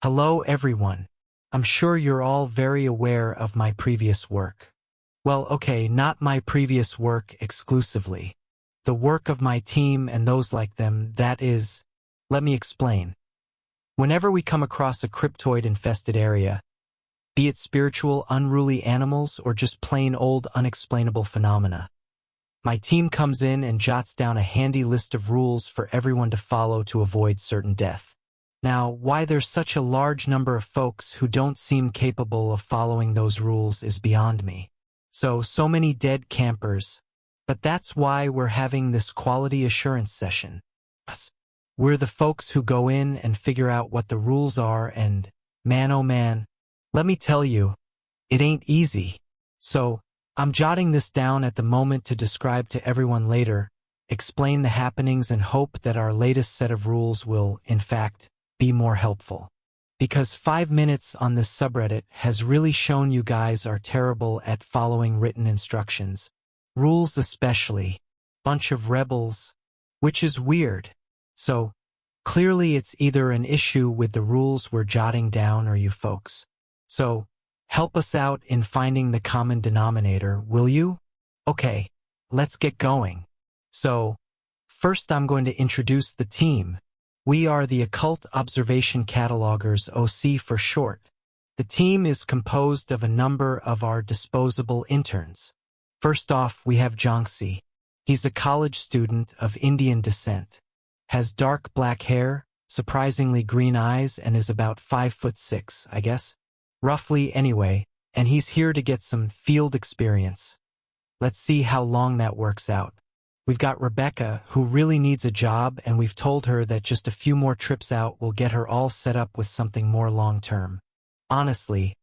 Hello everyone. I'm sure you're all very aware of my previous work. Well, okay, not my previous work exclusively. The work of my team and those like them, that is, let me explain. Whenever we come across a cryptoid-infested area, be it spiritual, unruly animals or just plain old unexplainable phenomena, my team comes in and jots down a handy list of rules for everyone to follow to avoid certain death. Now, why there's such a large number of folks who don't seem capable of following those rules is beyond me. So many dead campers. But that's why we're having this quality assurance session. We're the folks who go in and figure out what the rules are and, man oh man, let me tell you, it ain't easy. So, I'm jotting this down at the moment to describe to everyone later, explain the happenings and hope that our latest set of rules will, in fact, be more helpful. Because 5 minutes on this subreddit has really shown you guys are terrible at following written instructions. Rules especially. Bunch of rebels. Which is weird. So, clearly it's either an issue with the rules we're jotting down or you folks. So, help us out in finding the common denominator, will you? Okay, let's get going. So, first I'm going to introduce the team. We are the Occult Observation Catalogers, OC for short. The team is composed of a number of our disposable interns. First off, we have Jonxi. He's a college student of Indian descent. Has dark black hair, surprisingly green eyes, and is about 5'6", I guess. Roughly anyway, and he's here to get some field experience. Let's see how long that works out. We've got Rebecca, who really needs a job, and we've told her that just a few more trips out will get her all set up with something more long-term. Honestly,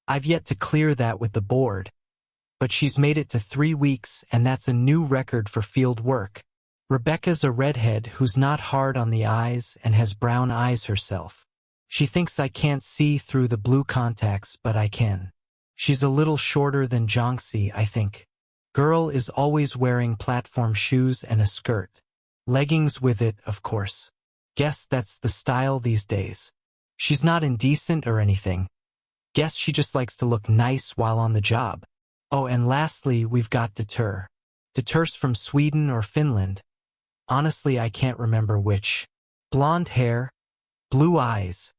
I've yet to clear that with the board. But she's made it to 3 weeks, and that's a new record for field work. Rebecca's a redhead who's not hard on the eyes and has brown eyes herself. She thinks I can't see through the blue contacts, but I can. She's a little shorter than Jonxi, I think. Girl is always wearing platform shoes and a skirt. Leggings with it, of course. Guess that's the style these days. She's not indecent or anything. Guess she just likes to look nice while on the job. Oh, and lastly, we've got Deter. Deter's from Sweden or Finland. Honestly, I can't remember which. Blonde hair, blue eyes.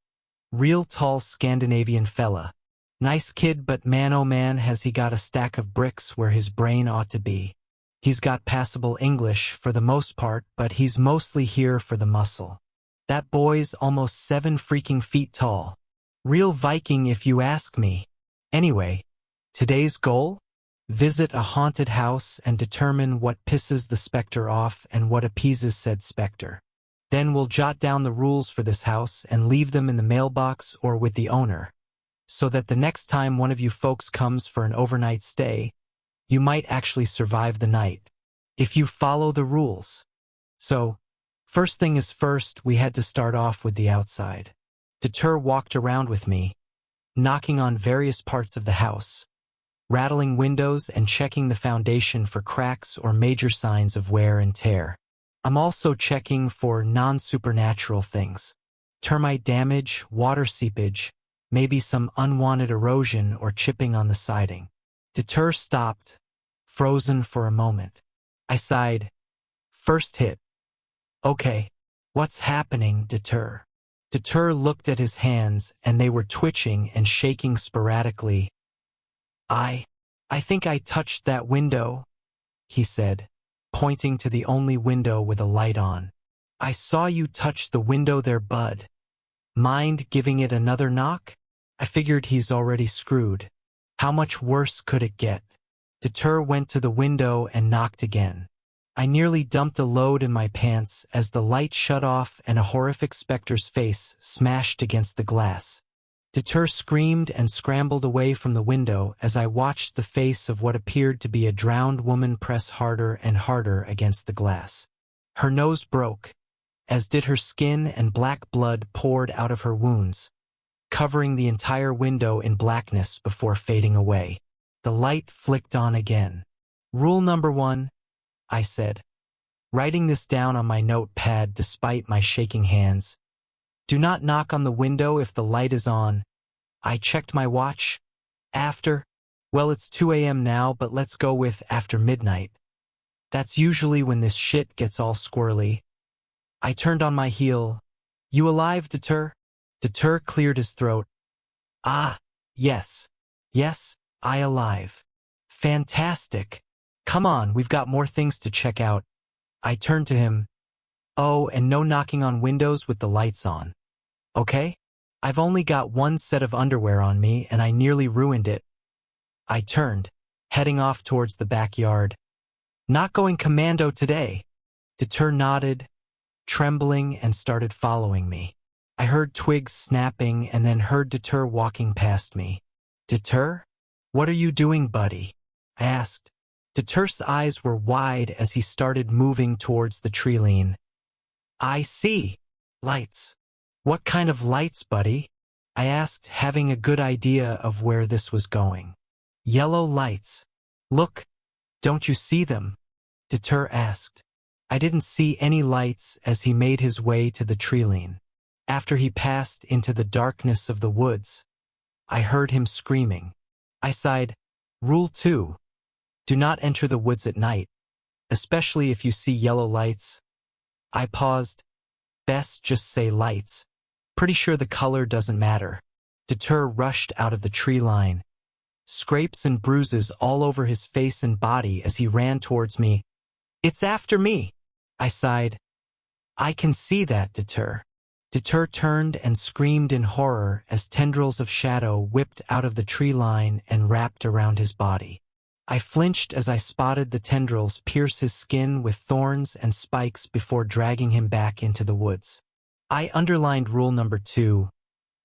Real tall Scandinavian fella. Nice kid, but man oh man has he got a stack of bricks where his brain ought to be. He's got passable English for the most part, but he's mostly here for the muscle. That boy's almost 7 freaking feet tall. Real Viking if you ask me. Anyway, today's goal? Visit a haunted house and determine what pisses the specter off and what appeases said specter. Then we'll jot down the rules for this house and leave them in the mailbox or with the owner, so that the next time one of you folks comes for an overnight stay, you might actually survive the night, if you follow the rules. So, first thing is first, we had to start off with the outside. Deter walked around with me, knocking on various parts of the house, rattling windows and checking the foundation for cracks or major signs of wear and tear. I'm also checking for non-supernatural things. Termite damage, water seepage, maybe some unwanted erosion or chipping on the siding. Deter stopped, frozen for a moment. I sighed. First hit. Okay, what's happening, Deter? Deter looked at his hands, and they were twitching and shaking sporadically. I think I touched that window, he said, pointing to the only window with a light on. I saw you touch the window there, bud. Mind giving it another knock? I figured he's already screwed. How much worse could it get? Deter went to the window and knocked again. I nearly dumped a load in my pants as the light shut off and a horrific specter's face smashed against the glass. Deter screamed and scrambled away from the window as I watched the face of what appeared to be a drowned woman press harder and harder against the glass. Her nose broke, as did her skin, and black blood poured out of her wounds, covering the entire window in blackness before fading away. The light flicked on again. Rule number 1, I said, writing this down on my notepad despite my shaking hands. Do not knock on the window if the light is on. I checked my watch. Well, it's 2 a.m. now, but let's go with after midnight. That's usually when this shit gets all squirrely. I turned on my heel. You alive, Deter? Deter cleared his throat. Ah, yes. Yes, I alive. Fantastic. Come on, we've got more things to check out. I turned to him. Oh, and no knocking on windows with the lights on. Okay? I've only got one set of underwear on me and I nearly ruined it. I turned, heading off towards the backyard. Not going commando today. Deter nodded, trembling, and started following me. I heard twigs snapping and then heard Deter walking past me. Deter? What are you doing, buddy? I asked. Deter's eyes were wide as he started moving towards the tree line. I see. Lights. What kind of lights, buddy? I asked, having a good idea of where this was going. Yellow lights. Look, don't you see them? Deter asked. I didn't see any lights as he made his way to the tree line. After he passed into the darkness of the woods, I heard him screaming. I sighed. Rule 2. Do not enter the woods at night, especially if you see yellow lights. I paused. Best just say lights. Pretty sure the color doesn't matter. Deter rushed out of the tree line. Scrapes and bruises all over his face and body as he ran towards me. It's after me, I sighed. I can see that, Deter. Deter turned and screamed in horror as tendrils of shadow whipped out of the tree line and wrapped around his body. I flinched as I spotted the tendrils pierce his skin with thorns and spikes before dragging him back into the woods. I underlined rule number 2.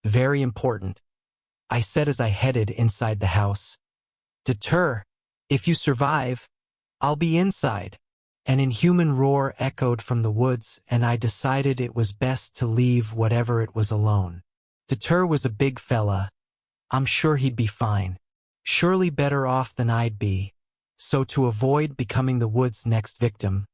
Very important. I said as I headed inside the house. Deter, if you survive, I'll be inside. An inhuman roar echoed from the woods, and I decided it was best to leave whatever it was alone. Deter was a big fella. I'm sure he'd be fine. Surely better off than I'd be. So to avoid becoming the wood's next victim,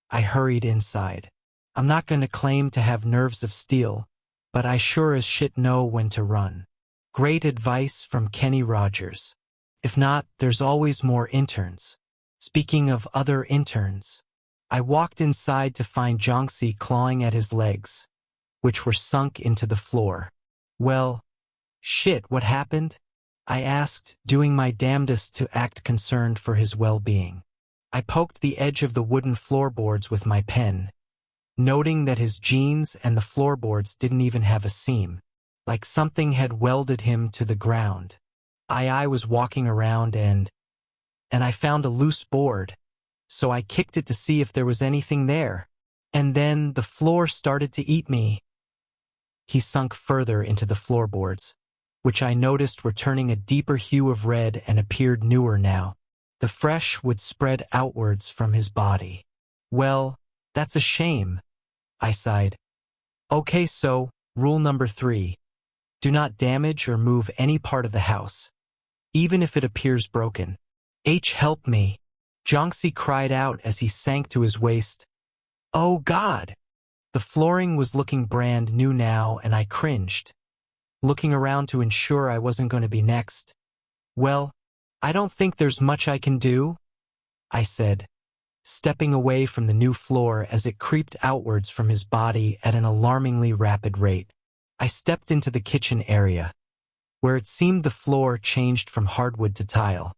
I hurried inside. I'm not going to claim to have nerves of steel, but I sure as shit know when to run. Great advice from Kenny Rogers. If not, there's always more interns. Speaking of other interns, I walked inside to find Jonxie clawing at his legs, which were sunk into the floor. Well, shit, what happened? I asked, doing my damnedest to act concerned for his well-being. I poked the edge of the wooden floorboards with my pen, noting that his jeans and the floorboards didn't even have a seam, like something had welded him to the ground. I was walking around and I found a loose board, so I kicked it to see if there was anything there. And then the floor started to eat me. He sunk further into the floorboards, which I noticed were turning a deeper hue of red and appeared newer now. The fresh would spread outwards from his body. Well, that's a shame, I sighed. Okay, so, rule number 3. Do not damage or move any part of the house, even if it appears broken. Help me. Jonxie cried out as he sank to his waist. Oh God! The flooring was looking brand new now, and I cringed, looking around to ensure I wasn't going to be next. Well, I don't think there's much I can do, I said, stepping away from the new floor as it creeped outwards from his body at an alarmingly rapid rate. I stepped into the kitchen area, where it seemed the floor changed from hardwood to tile.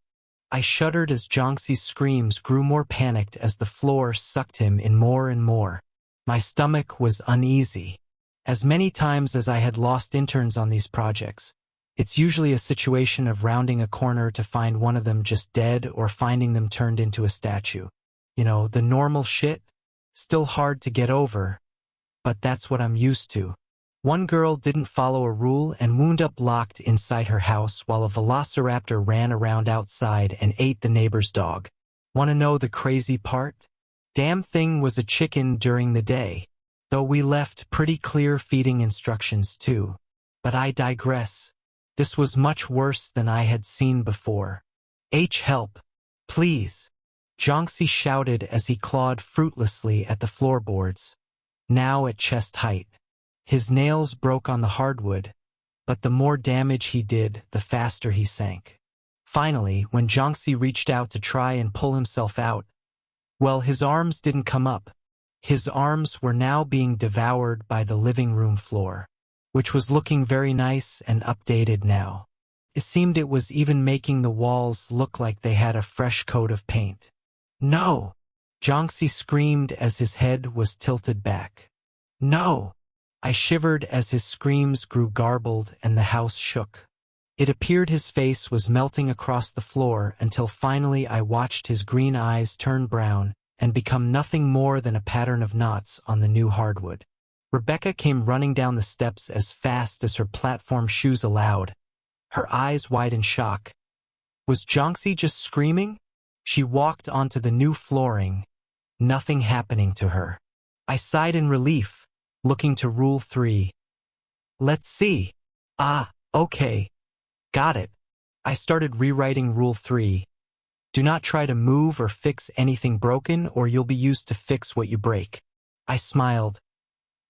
I shuddered as Jonxie's screams grew more panicked as the floor sucked him in more and more. My stomach was uneasy. As many times as I had lost interns on these projects, it's usually a situation of rounding a corner to find one of them just dead or finding them turned into a statue. You know, the normal shit? Still hard to get over, but that's what I'm used to. One girl didn't follow a rule and wound up locked inside her house while a velociraptor ran around outside and ate the neighbor's dog. Want to know the crazy part? Damn thing was a chicken during the day, though we left pretty clear feeding instructions too. But I digress. This was much worse than I had seen before. Help, please. Jonxie shouted as he clawed fruitlessly at the floorboards, now at chest height. His nails broke on the hardwood, but the more damage he did, the faster he sank. Finally, when Jiangxi reached out to try and pull himself out, well, his arms didn't come up. His arms were now being devoured by the living room floor, which was looking very nice and updated now. It seemed it was even making the walls look like they had a fresh coat of paint. No! Jiangxi screamed as his head was tilted back. No! I shivered as his screams grew garbled and the house shook. It appeared his face was melting across the floor until finally I watched his green eyes turn brown and become nothing more than a pattern of knots on the new hardwood. Rebecca came running down the steps as fast as her platform shoes allowed, her eyes wide in shock. Was Jiangxi just screaming? She walked onto the new flooring, nothing happening to her. I sighed in relief, looking to Rule 3. Let's see. Ah, okay. Got it. I started rewriting Rule 3. Do not try to move or fix anything broken or you'll be used to fix what you break. I smiled.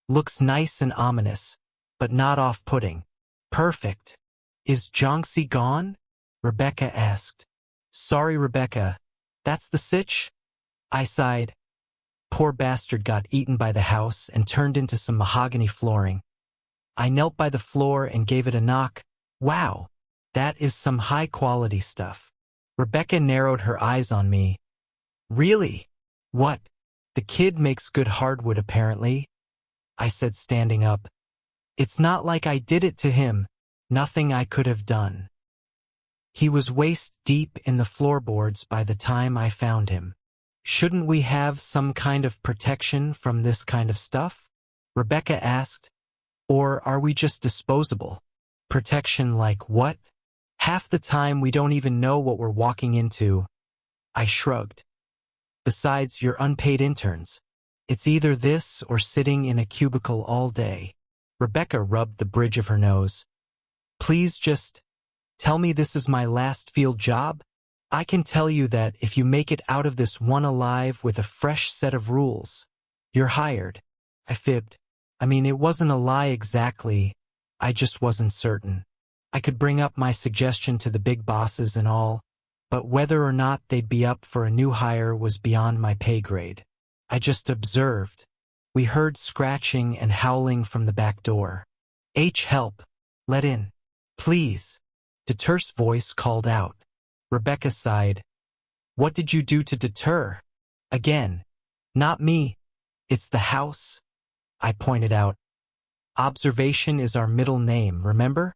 Looks nice and ominous, but not off-putting. Perfect. Is Jiangxi gone? Rebecca asked. Sorry, Rebecca. That's the sitch? I sighed. Poor bastard got eaten by the house and turned into some mahogany flooring. I knelt by the floor and gave it a knock. Wow, that is some high-quality stuff. Rebecca narrowed her eyes on me. Really? What? The kid makes good hardwood apparently, I said, standing up. It's not like I did it to him. Nothing I could have done. He was waist deep in the floorboards by the time I found him. Shouldn't we have some kind of protection from this kind of stuff? Rebecca asked. Or are we just disposable? Protection like what? Half the time we don't even know what we're walking into. I shrugged. Besides, you're unpaid interns. It's either this or sitting in a cubicle all day. Rebecca rubbed the bridge of her nose. Please just tell me this is my last field job? I can tell you that if you make it out of this one alive with a fresh set of rules, you're hired. I fibbed. I mean, it wasn't a lie exactly. I just wasn't certain. I could bring up my suggestion to the big bosses and all, but whether or not they'd be up for a new hire was beyond my pay grade. I just observed. We heard scratching and howling from the back door. Help. Let in. Please. Deter's voice called out. Rebecca sighed. What did you do to deter? Again. Not me. It's the house. I pointed out. Observation is our middle name, remember?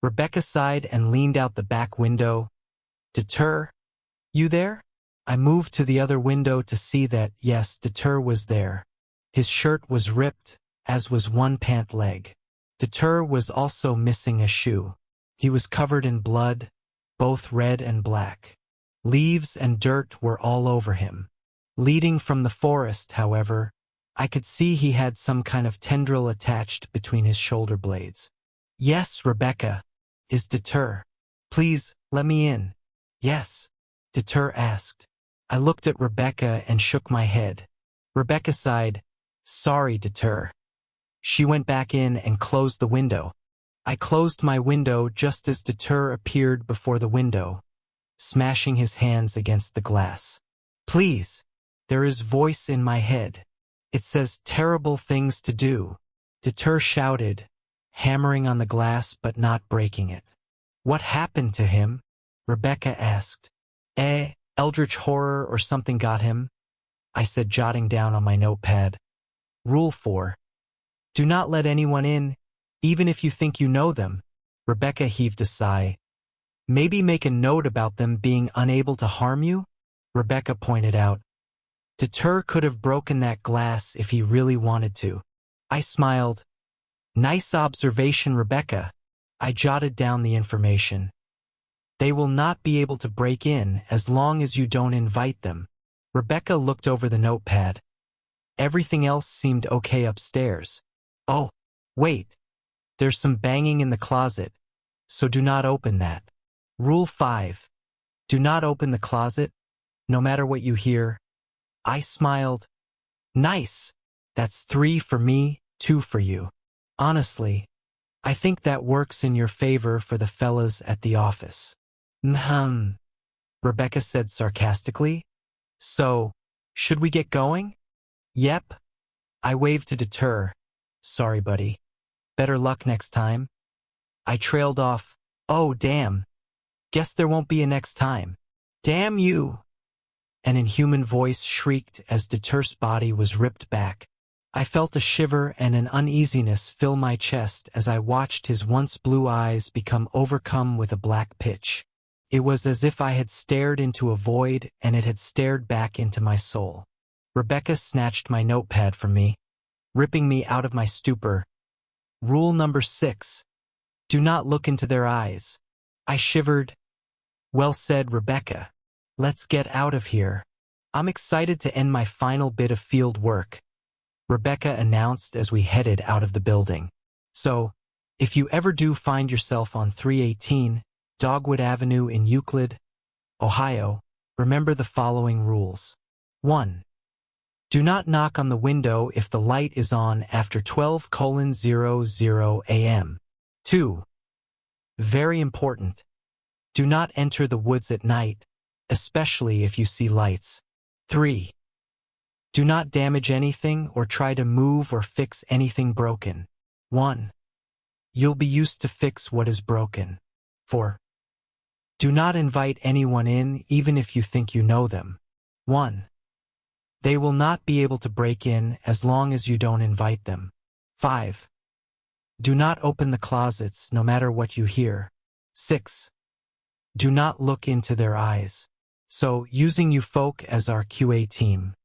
Rebecca sighed and leaned out the back window. Deter? You there? I moved to the other window to see that, yes, Deter was there. His shirt was ripped, as was one pant leg. Deter was also missing a shoe. He was covered in blood, both red and black. Leaves and dirt were all over him. Leading from the forest, however, I could see he had some kind of tendril attached between his shoulder blades. Yes, Rebecca. Is Deter? Please, let me in. Yes, Deter asked. I looked at Rebecca and shook my head. Rebecca sighed. Sorry, Deter. She went back in and closed the window. I closed my window just as Deter appeared before the window, smashing his hands against the glass. Please, there is voice in my head. It says terrible things to do. Deter shouted, hammering on the glass but not breaking it. What happened to him? Rebecca asked. Eldritch horror or something got him, I said, jotting down on my notepad. Rule 4. Do not let anyone in, even if you think you know them. Rebecca heaved a sigh. Maybe make a note about them being unable to harm you? Rebecca pointed out. Deter could have broken that glass if he really wanted to. I smiled. Nice observation, Rebecca. I jotted down the information. They will not be able to break in as long as you don't invite them. Rebecca looked over the notepad. Everything else seemed okay upstairs. Oh, wait. There's some banging in the closet, so do not open that. Rule 5. Do not open the closet, no matter what you hear. I smiled. Nice. That's 3 for me, 2 for you. Honestly, I think that works in your favor for the fellas at the office. Rebecca said sarcastically. So, should we get going? Yep. I waved to deter. Sorry, buddy. Better luck next time. I trailed off. Oh, damn. Guess there won't be a next time. Damn you! An inhuman voice shrieked as Deter's body was ripped back. I felt a shiver and an uneasiness fill my chest as I watched his once blue eyes become overcome with a black pitch. It was as if I had stared into a void and it had stared back into my soul. Rebecca snatched my notepad from me, ripping me out of my stupor. Rule number 6. Do not look into their eyes. I shivered. Well said, Rebecca. Let's get out of here. I'm excited to end my final bit of field work, Rebecca announced as we headed out of the building. So, if you ever do find yourself on 318 Dogwood Avenue in Euclid, Ohio, remember the following rules. 1. Do not knock on the window if the light is on after 12:00 a.m. 2. Very important. Do not enter the woods at night, especially if you see lights. 3. Do not damage anything or try to move or fix anything broken. 1. You'll be used to fix what is broken. 4. Do not invite anyone in even if you think you know them. 1. They will not be able to break in as long as you don't invite them. 5. Do not open the closets no matter what you hear. 6. Do not look into their eyes. So, using you folk as our QA team,